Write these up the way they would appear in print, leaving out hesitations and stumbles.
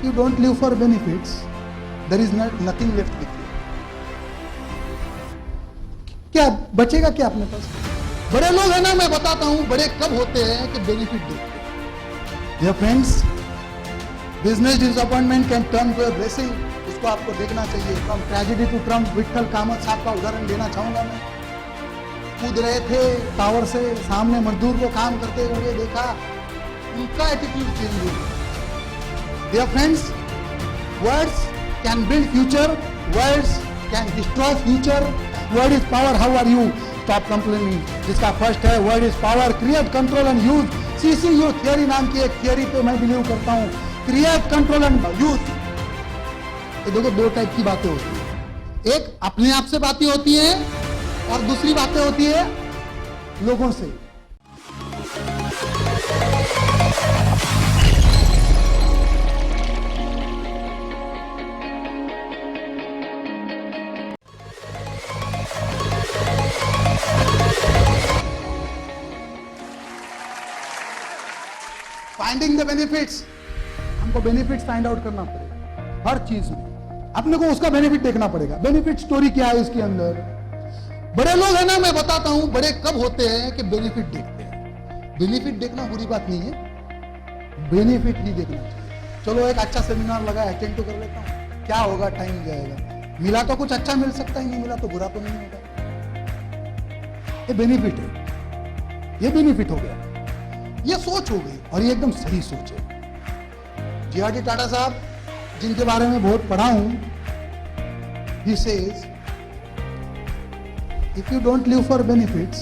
If you don't live for benefits, there is nothing left with you. क्या बचेगा क्या अपने पास? बड़े लोग हैं ना, मैं बताता हूं बड़े कब होते हैं कि बेनिफिट देखते हैं। Dear friends, business disappointment can turn to a blessing. उसको आपको देखना चाहिए। From tragedy to Trump, Vitthal Kamat साहब का उदाहरण देना चाहूंगा मैं। कूद रहे थे टावर से, सामने मजदूर को काम करते हुए देखा, उनका एटीट्यूड चेंज हो गया। Dear friends, words can build future, words can destroy future. Word is power, how are you? Stop complaining. जिसका फर्स्ट है word is power, create, control and use. CCU theory नाम की एक थियरी पे मैं believe करता हूँ। Create, control and use. ये देखो दो टाइप की बातें होती है, एक अपने आप से बातें होती है और दूसरी बातें होती है लोगों से। फाइंडिंग द बेनिफिट्स, हमको बेनिफिट्स फाइंड आउट करना पड़ेगा हर चीज में। अपने को उसका बेनिफिट देखना पड़ेगा। बेनिफिट स्टोरी क्या है इसके अंदर? बड़े लोग हैं ना, मैं बताता हूं बड़े कब होते हैं कि बेनिफिट देखते हैं। बेनिफिट देखना बुरी बात नहीं है, बेनिफिट ही देखना चाहिए। चलो एक अच्छा सेमिनार लगा, अटेंड तो कर लेता हूं, क्या होगा, टाइम जाएगा। मिला तो कुछ अच्छा मिल सकता है, नहीं मिला तो बुरा तो नहीं होगा। ये बेनिफिट है, ये बेनिफिट हो गया, ये सोच हो गई और ये एकदम सही सोच है। जे.आर.डी. टाटा साहब, जिनके बारे में बहुत पढ़ा हूं, he says, if you don't live for benefits,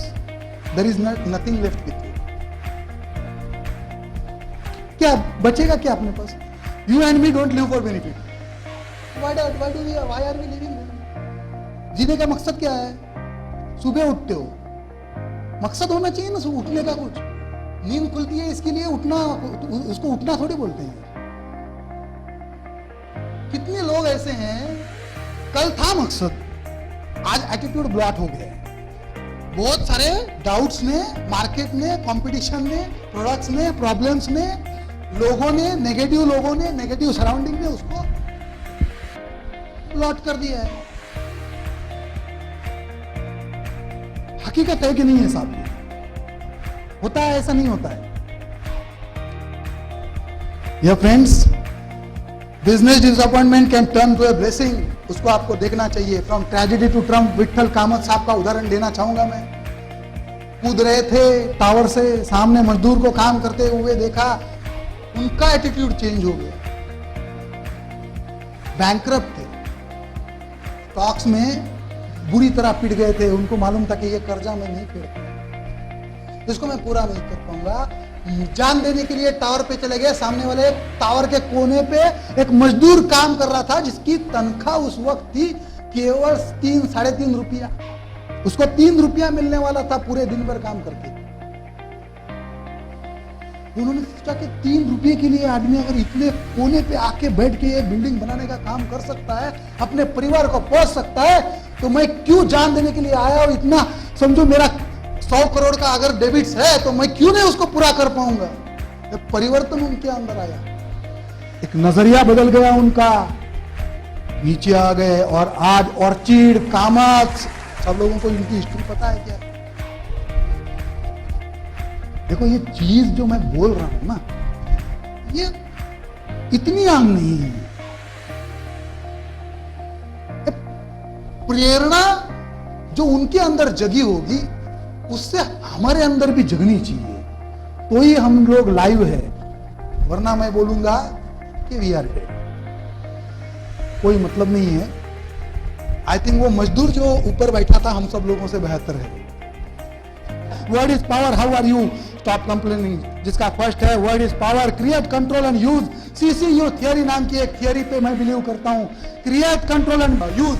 there is nothing left with you. क्या बचेगा क्या अपने पास? You and me don't live for benefit. Why are we living? जीने का मकसद क्या है? सुबह उठते हो, मकसद होना चाहिए ना उठने का कुछ। नींद खुलती है इसके लिए उठना, उसको उठना थोड़ी बोलते हैं। कितने लोग ऐसे हैं, कल था मकसद, आज एटीट्यूड ब्लॉट हो गया है। बहुत सारे डाउट्स ने, मार्केट ने, कंपटीशन ने, प्रोडक्ट्स ने, प्रॉब्लम्स ने, लोगों ने, नेगेटिव सराउंडिंग ने उसको ब्लॉट कर दिया है। हकीकत है कि नहीं है साहब? होता है, ऐसा नहीं होता है। Dear friends, business disappointment can turn to a blessing. उसको आपको देखना चाहिए। From tragedy to Trump, Vitthal Kamat साहब का उदाहरण देना चाहूंगा मैं। कूद रहे थे टावर से, सामने मजदूर को काम करते हुए देखा, उनका एटीट्यूड चेंज हो गया। बैंकरप्ट थे, स्टॉक्स में बुरी तरह पिट गए थे, उनको मालूम था कि ये कर्जा मैं नहीं फेर पाऊंगा, इसको मैं पूरा नहीं कर पाऊंगा। जान देने के लिए टावर पे चले गए। सामने वाले टावर के कोने पे एक मजदूर काम कर रहा था, जिसकी तनख्वाह उस वक्त थी केवल 3-3.5 रुपया। उसको 3 रुपया मिलने वाला था पूरे दिन भर काम करके। उन्होंने सोचा कि 3 रुपये के लिए आदमी अगर इतने कोने पे आके बैठ के ये बिल्डिंग बनाने का काम कर सकता है, अपने परिवार को पोष सकता है, तो मैं क्यों जान देने के लिए आया? और इतना समझो, मेरा 100 करोड़ का अगर डेबिट्स है तो मैं क्यों नहीं उसको पूरा कर पाऊंगा? परिवर्तन उनके अंदर आया, एक नजरिया बदल गया उनका, नीचे आ गए। और आज ऑर्चिड, कामत, सब लोगों को इनकी हिस्ट्री पता है क्या? देखो ये चीज जो मैं बोल रहा हूं ना, ये इतनी आम नहीं है। प्रेरणा जो उनके अंदर जगी होगी, उससे हमारे अंदर भी जगनी चाहिए, तो ही हम लोग लाइव है। वरना मैं बोलूंगा कि वी आर डेड, कोई मतलब नहीं है। आई थिंक वो मजदूर जो ऊपर बैठा था हम सब लोगों से बेहतर है। Word is power, how are you? Stop complaining. जिसका फर्स्ट है word is power, create, control and use. CCU theory नाम की एक थियरी पे मैं बिलीव करता हूं। Create, control and use.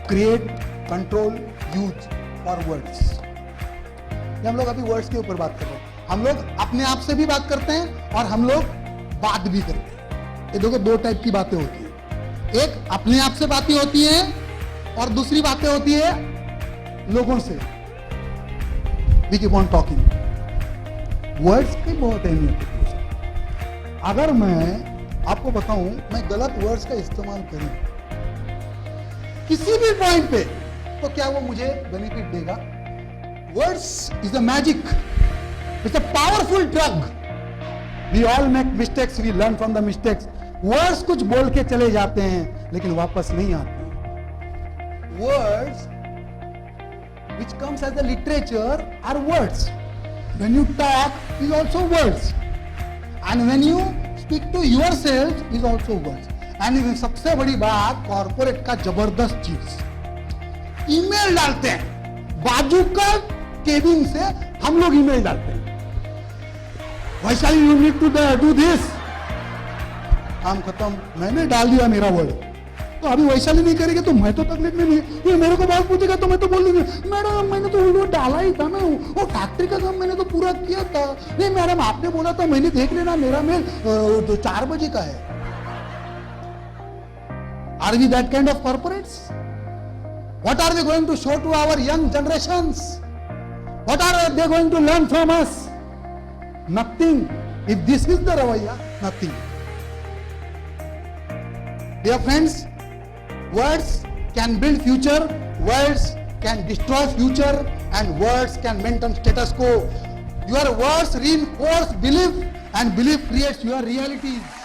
Create, control, use for words. हम लोग अभी वर्ड्स के ऊपर बात कर रहे हैं। हम लोग अपने आप से भी बात करते हैं और हम लोग बात भी करते हैं। ये देखो दो टाइप की बातें होती है, एक अपने आप से बातें होती हैं और दूसरी बातें होती है लोगों से। We keep on talking। Words की बहुत अहमियत होती है। अगर मैं आपको बताऊं, मैं गलत वर्ड्स का इस्तेमाल करूं किसी भी पॉइंट पे, तो क्या वो मुझे बेनिफिट देगा? Words is a magic, it's a powerful drug. We all make mistakes, we learn from the mistakes. Words कुछ बोल के चले जाते हैं लेकिन वापस नहीं आते. Words which comes as a literature are words. When you talk is also words, and when you speak to yourself is also words. And सबसे बड़ी बात, कॉर्पोरेट का जबरदस्त चीज, ईमेल डालते हैं, बाजू का केबिन से हम लोग ईमेल डालते हैं, Vaishali you need to do this. काम खत्म, मैंने डाल दिया मेरा वर्ड. तो अभी वैशाली नहीं करेगी तो मैं तो तकलीफ में नहीं. ये मेरे को बात पूछेगा तो मैं तो बोल दूंगी, मैडम मैंने तो वीडियो डाला ही था ना, वो फैक्ट्री का काम मैंने तो पूरा किया था. नहीं मैडम आपने बोला था, मैंने देख लेना, मेरा मेल 4 बजे का है. Are we that kind of corporates? What are we going to show to our young generations? What are they going to learn from us? Nothing. If this is the रवैया, nothing. Dear friends, words can build future, words can destroy future, and words can maintain status quo. Your words reinforce belief, and belief creates your realities.